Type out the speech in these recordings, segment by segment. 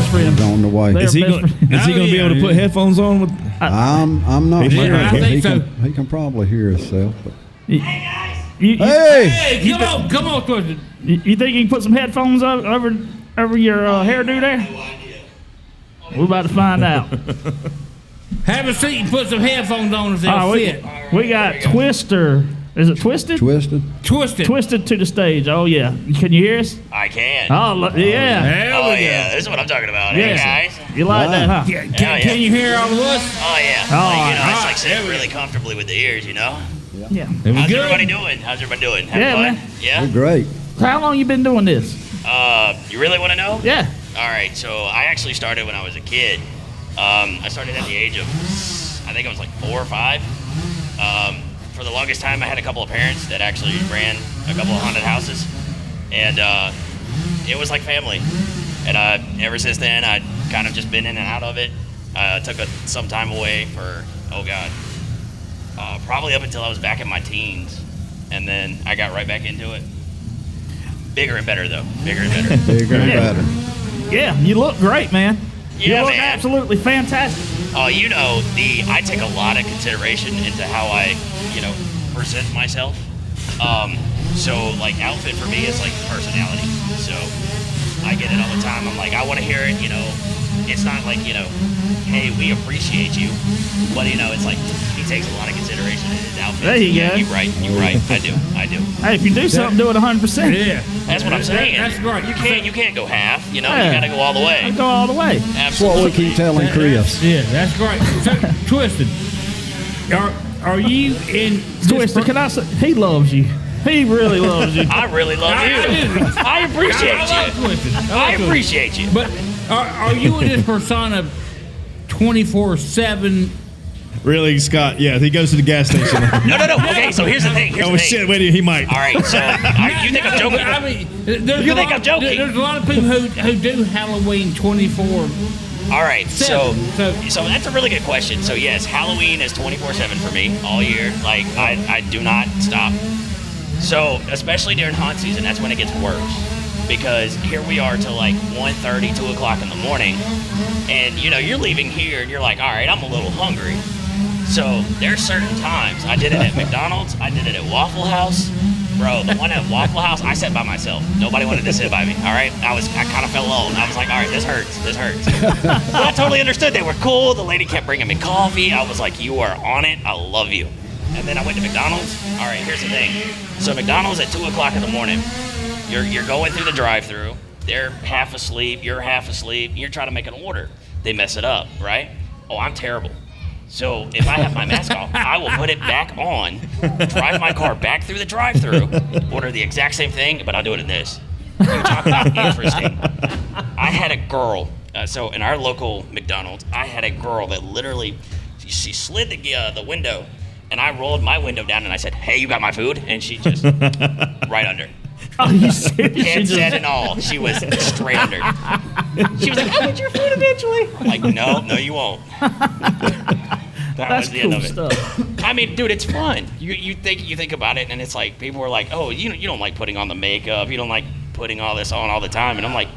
best friends. He's on the way. Is he going to be able to put headphones on? With? I'm not sure. I think so. He can probably hear himself. But. Hey, Hey, come on, Twisted. You think you can put some headphones over your hairdo there? We're about to find out. Have a seat and put some headphones on if they'll fit. We got Twister. Is it Twisted? Twisted to the stage. Oh, yeah. Can you hear us? I can. Oh, yeah. Oh, yeah. This is what I'm talking about. Yes. Hey, guys. You like that, huh? Can you hear all of us? Oh, yeah. It's like sitting really comfortably with the ears, Yeah. How's everybody doing? Having fun? Man. Yeah? We're great. How long you been doing this? You really want to know? Yeah. All right. So I actually started when I was a kid. I started at the age of, I think I was like 4 or 5. For the longest time, I had a couple of parents that actually ran a couple of haunted houses. And it was like family. And ever since then, I'd kind of just been in and out of it. Took some time away for, probably up until I was back in my teens. And then I got right back into it. Bigger and better, though. Bigger and better. Bigger and better. Yeah, you look great, man. Yeah, you look man. absolutely fantastic. Oh, I take a lot of consideration into how I, present myself. So, like, outfit for me is like personality. So, I get it all the time. I'm like, I want to hear it, It's not like, hey, we appreciate you. But, it's like, he takes a lot of consideration in his outfit. There you go. You're right. I do. Hey, if you do something, do it 100%. Yeah. That's what I'm saying. That's right. You can't go half, You got to go all the way. Go all the way. That's what we keep telling Chris. Yeah, that's great. So, Twisted, are you in Twisted? Can I say, he loves you. He really loves you. I really love you. I appreciate you. I appreciate you. But are you in this persona 24/7? Really, Scott? Yeah, he goes to the gas station. No. Okay, so here's the thing. Shit, wait, he might. All right, so you think I'm joking? I mean, you think I'm joking? There's a lot of people who do Halloween 24. All right, so that's a really good question. So yes, Halloween is 24/7 for me all year. Like I do not stop. So especially during haunt season, that's when it gets worse. Because here we are till like 1:30, 2 o'clock in the morning, and you're leaving here and you're like, all right, I'm a little hungry. So there's certain times. I did it at McDonald's. I did it at Waffle House. Bro, the one at Waffle House, I sat by myself. Nobody wanted to sit by me, all right? I kind of felt alone. I was like, all right, this hurts. But I totally understood. They were cool. The lady kept bringing me coffee. I was like, you are on it. I love you. And then I went to McDonald's. All right, here's the thing. So McDonald's at 2 o'clock in the morning, you're going through the drive-thru. They're half asleep. You're half asleep. You're trying to make an order. They mess it up, right? Oh, I'm terrible. So if I have my mask off, I will put it back on, drive my car back through the drive-thru, order the exact same thing, but I'll do it in this. You talk about interesting. I had a girl, so in our local McDonald's, I had a girl that literally, she slid the window, and I rolled my window down, and I said, hey, you got my food? And she just, right under. Oh, you serious? Headset and all. She was straight under. She was like, I'll get your food eventually. I'm like, no, you won't. That's the cool end of it. Stuff. I mean, dude, it's fun. You think about it, and it's like people are like, oh, you don't like putting on the makeup, you don't like putting all this on all the time, and I'm like,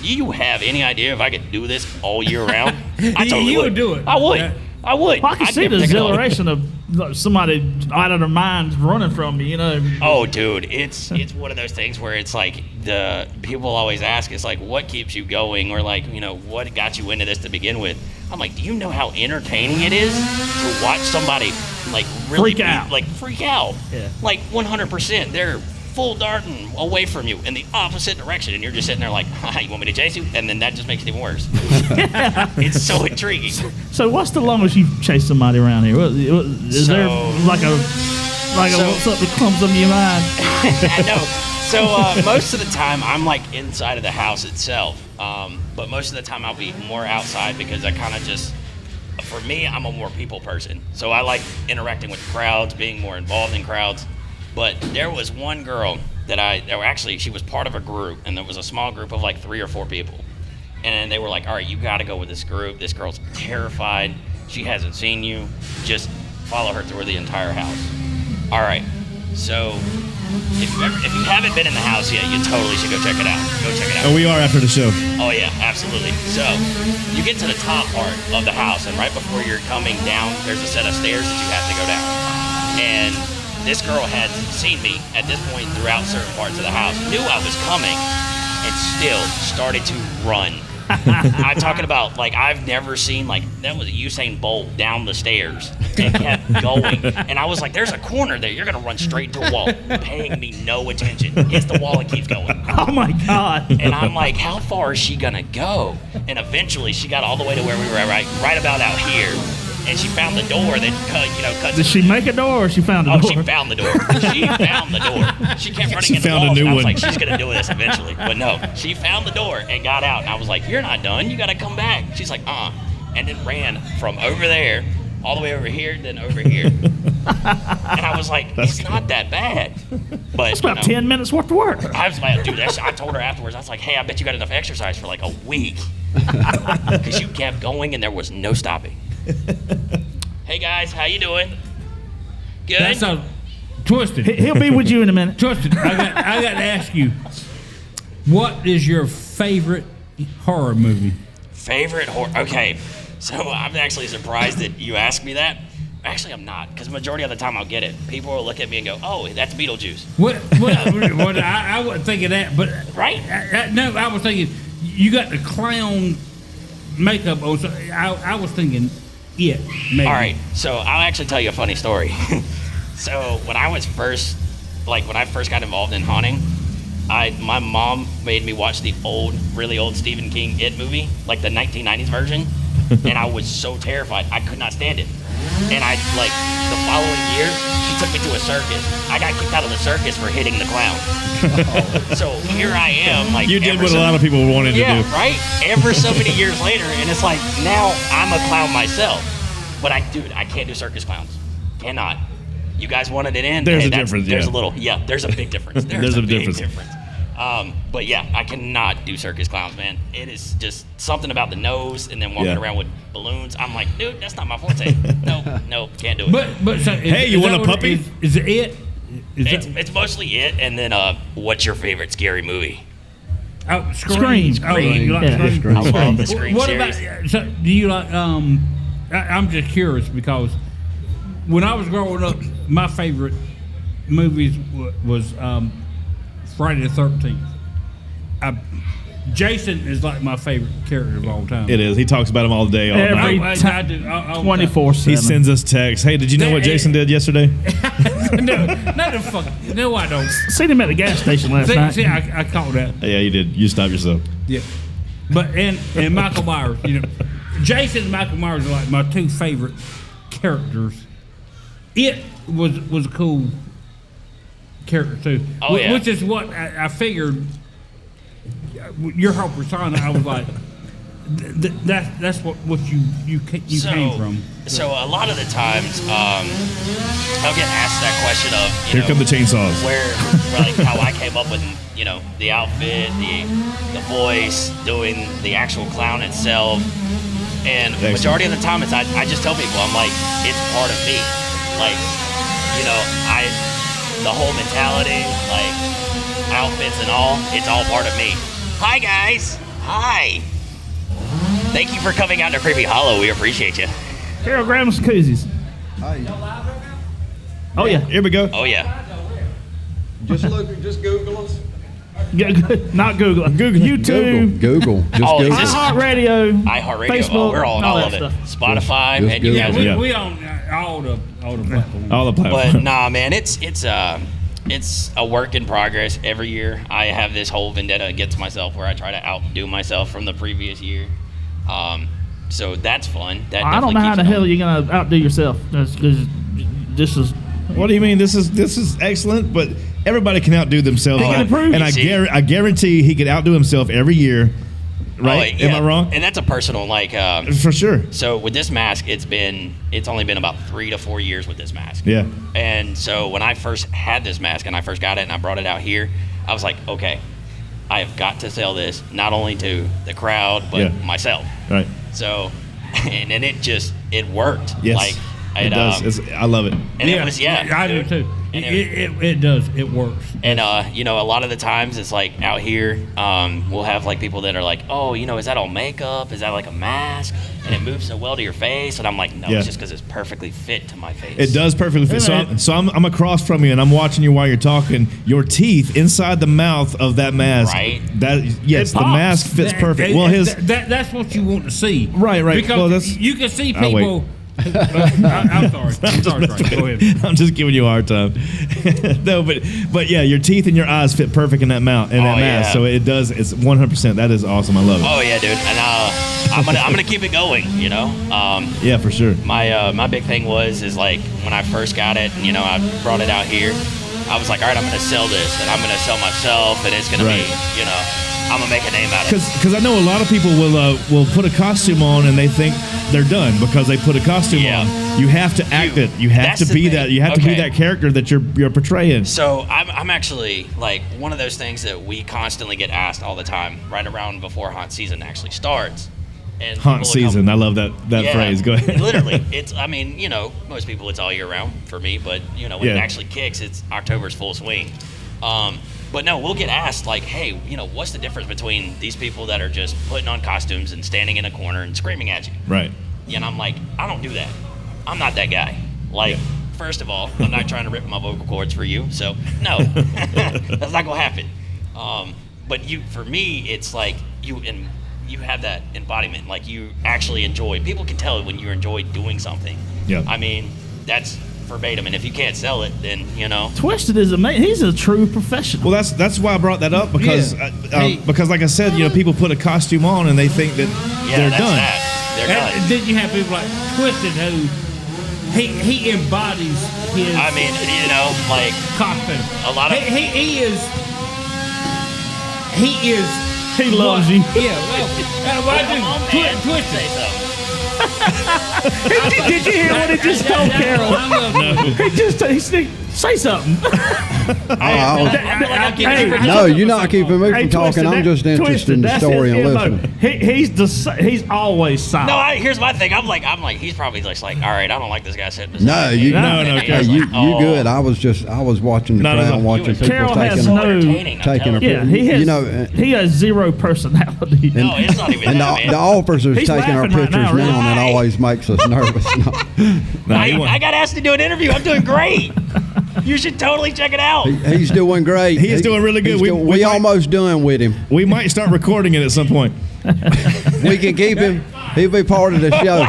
do you have any idea if I could do this all year round? I totally would do it. I would. Yeah. I would. Well, I can see the exhilaration of somebody out of their minds running from me, Oh, dude, it's one of those things where it's like the people always ask, it's like, what keeps you going, or like, what got you into this to begin with? I'm like, do you know how entertaining it is to watch somebody like really freak out? Yeah. Like 100%, they're full darting away from you in the opposite direction, and you're just sitting there like, you want me to chase you? And then that just makes it even worse. It's so intriguing. So what's the longest you've chased somebody around here? Is there like something that comes up in your mind? I know. So most of the time I'm like inside of the house itself, but most of the time I'll be more outside because I kind of just, for me, I'm a more people person. So I like interacting with crowds, being more involved in crowds. But there was one girl she was part of a group, and there was a small group of like 3 or 4 people. And they were like, all right, you got to go with this group. This girl's terrified. She hasn't seen you. Just follow her through the entire house. All right. So if you haven't been in the house yet, you totally should go check it out. Go check it out. And we are after the show. Oh yeah, absolutely. So you get to the top part of the house, and right before you're coming down, there's a set of stairs that you have to go down. And this girl had seen me at this point throughout certain parts of the house, knew I was coming, and still started to run. I'm talking about, like, I've never seen, like, that was Usain Bolt down the stairs and kept going. And I was like, there's a corner there. You're going to run straight to a wall, paying me no attention. Hits the wall and keeps going. Oh, my God. And I'm like, how far is she going to go? And eventually she got all the way to where we were right about out here. And she found the door that cuts. Did she make a door or she found a door? Oh, she found the door. She found the door. She kept running into found a walls. new And I was one. like, she's going to do this eventually. But no, she found the door and got out. And I was like, you're not done. You got to come back. She's like, and then ran from over there all the way over here, then over here. And I was like, it's not that bad. But That's about 10 minutes worth of work. I was like, dude, I told her afterwards, I was like, hey, I bet you got enough exercise for like a week. Because you kept going and there was no stopping. Hey guys, how you doing? Good. That's a Twisted. He'll be with you in a minute. Twisted. I got to ask you, what is your favorite horror movie? Favorite horror? Okay, so I'm actually surprised that you asked me that. Actually, I'm not, because majority of the time I'll get it. People will look at me and go, "Oh, that's Beetlejuice." I wasn't thinking that, but Right? No, I was thinking you got the clown makeup on. So I was thinking it. Maybe. All right, so I'll actually tell you a funny story. So when I first got involved in haunting, my mom made me watch the really old Stephen King It movie, like the 1990s version, and I was so terrified I could not stand it. And the following year, she took me to a circus. I got kicked out of the circus for hitting the clown. So here I am, like You did what a lot of people wanted to do. Yeah, right? Ever so many years later, and it's like now I'm a clown myself. But I can't do circus clowns. Cannot. You guys wanted it in. There's a difference, There's yeah. there's a big difference. There's a big difference. But yeah, I cannot do circus clowns, man. It is just something about the nose and then walking Yeah. around with balloons. I'm like, dude, that's not my forte. Nope, can't do it. But so Hey, you want a puppy? Is it it? It's mostly it. And then, what's your favorite scary movie? Scream. Scream. Oh, you like Yeah. Scream? I love the Scream What series. about? So do you like? I'm just curious because when I was growing up, my favorite movies was Friday the 13th. Jason is like my favorite character of all time. It is. He talks about him all day, all Every night. I do. All the time. 24/7. He sends us texts. Hey, did you know what Jason did yesterday? no, no, I don't. Seen him at the gas station last night. See, I caught that. Yeah, you did. You stopped yourself. Yeah, but and Michael Myers, Jason and Michael Myers are like my two favorite characters. It was a cool character too. Oh, yeah. Which is what I figured. Your whole persona, I was like, that's what you came from. So a lot of the times, I'll get asked that question of, Here come the chainsaws. where like how I came up with, the outfit, the voice, doing the actual clown itself. And Excellent. majority of the time, I just tell people, I'm like, it's part of me. Like, the whole mentality, like outfits and all, it's all part of me. Hi guys. Hi. Thank you for coming out to Kreepy Hollow. We appreciate you. Carol, grab him some koozies. Oh, yeah. Here we go. Oh yeah. Just Google us. Yeah, good. Not Google. Google. YouTube. Google. Just Oh, is Google. this- iHeartRadio. iHeartRadio. Facebook. We're on all of it. that stuff. Spotify. Just and you guys Google. Yeah. We own all the platforms. All the But platforms. nah, man, it's a work in progress. Every year, I have this whole vendetta against myself where I try to outdo myself from the previous year. So that's fun. That I don't definitely know how keeps the it hell going. you're going to outdo yourself. Because this is... What do you mean? This is excellent, but everybody can outdo themselves. He can improve. And I guarantee he can outdo himself every year. Right? Oh, yeah. Am I wrong? And that's a personal For sure. So with this mask, it's only been about 3 to 4 years with this mask. Yeah. And so when I first had this mask and I first got it and I brought it out here, I was like, okay, I have got to sell this not only to the crowd but Yeah. myself. Right. So, and then it worked. Yes. Like it does. I love it. and it was I do too. And It does. It works. And you know, a lot of the times it's like out here, we'll have like people that are like, oh, you know, is that all makeup? Is that like a mask? And it moves so well to your face. And I'm like, no, it's just because it's perfectly fit to my face. It does perfectly fit. So I'm across from you and I'm watching you while you're talking. Your teeth inside the mouth of that mask. Right. The mask fits perfect. Well, that's what you want to see. Right. Because you can see people. I'm sorry. Go ahead. I'm just giving you a hard time. No, but yeah, your teeth and your eyes fit perfect in that mask. Yeah. So it does. It's 100%. That is awesome. I love it. Oh yeah, dude. And I'm gonna keep it going. You know. Yeah, for sure. My big thing is like when I first got it, and you know, I brought it out here. I was like, all right, I'm gonna sell this, and I'm gonna sell myself, and it's gonna be, you know, I'm gonna make a name out of it. Because I know a lot of people will put a costume on and they think they're done because they put a costume on. You have to act it. You have to be that. You have to be that character that you're portraying. So I'm actually like one of those things that we constantly get asked all the time, right around before haunt season actually starts. And haunt season. I love that phrase. Go ahead. Literally, I mean, you know, most people it's all year round for me, but you know, when it actually kicks, it's October's full swing. But no, we'll get asked like, hey, you know, what's the difference between these people that are just putting on costumes and standing in a corner and screaming at you? Right. And I'm like, I don't do that. I'm not that guy. Like, first of all, I'm not trying to rip my vocal cords for you, so no, that's not gonna happen. But for me, it's like you have that embodiment, like you actually enjoy. People can tell when you enjoy doing something. Yeah. I mean, that's verbatim, and if you can't sell it, then you know. Twisted is amazing. He's a true professional. Well, that's why I brought that up because because like I said, you know, people put a costume on and they think that they're done. They're done. And then you have people like Twisted who he embodies his. I mean, you know, like costume. A lot of he is. He loves you. Yeah, well, Twisted. Say something. Did you hear what he just told Carol? He said, say something. No, you're not keeping me from talking. I'm just interested in the story and listening. He's always silent. No, here's my thing. I'm like, he's probably just like, all right, I don't like this guy sitting beside No, me. you good. I was watching the crowd, watching people Carol has taking a picture. He has zero personality. No, it's not even and that, the officers He's taking our laughing right pictures now, now, and it always makes us nervous. I got asked to do an interview. I'm doing great. You should totally check it out. He's doing great. He's doing really good. We almost done with him. We might start recording it at some point. We can keep him. He'll be part of the show.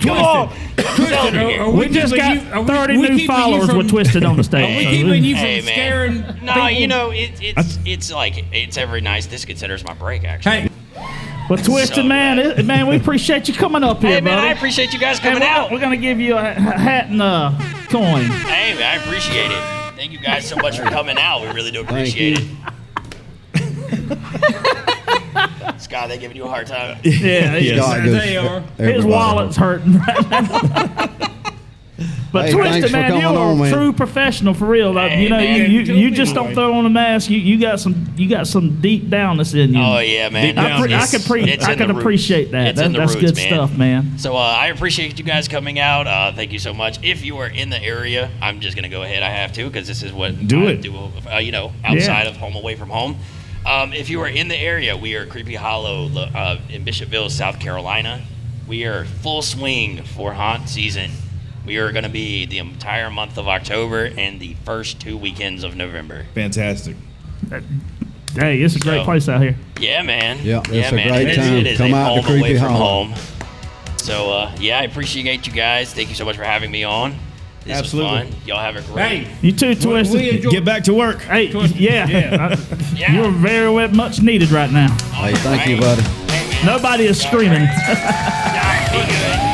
Come on. We just got 30 new followers with Twisted on the stage. Are we keeping you from Hey, man. scaring No, people? you know, it's like, it's every night. This considers my break, actually. Hey, Well, Twisted, man, we appreciate you coming up here, Hey, man, buddy. I appreciate you guys coming out. We're going to give you a hat and a coin. Hey, man, I appreciate it. Thank you guys so much for coming out. We really do appreciate it. Scott, they giving you a hard time. Yeah, Scott they are. his wallet's hurting right now. But Hey, Twisted, thanks for man, coming you're on, a man. true professional for real. Hey, you know, man. you just don't throw on a mask. You got some deep downness in you. Oh, yeah, man. I could appreciate that. That's good stuff, man. So I appreciate you guys coming out. Thank you so much. If you are in the area, I'm just gonna go ahead. I have to because this is what I do. You know, outside of home, away from home. If you are in the area, we are Kreepy Hollow in Bishopville, South Carolina. We are full swing for haunt season. We are going to be the entire month of October and the first 2 weekends of November. Fantastic. Hey, it's a great place out here. Yeah, man. Yeah, it's a man. great time. It is Come a out to home away Kreepy from Hollow. home. So, I appreciate you guys. Thank you so much for having me on. This Absolutely. was fun. Y'all have a great. Hey, You too, Twisted. we enjoy- Get back to work. Hey, Yeah. you're very much needed right now. Hey, thank you, buddy. Hey, man. Nobody is screaming. Be good.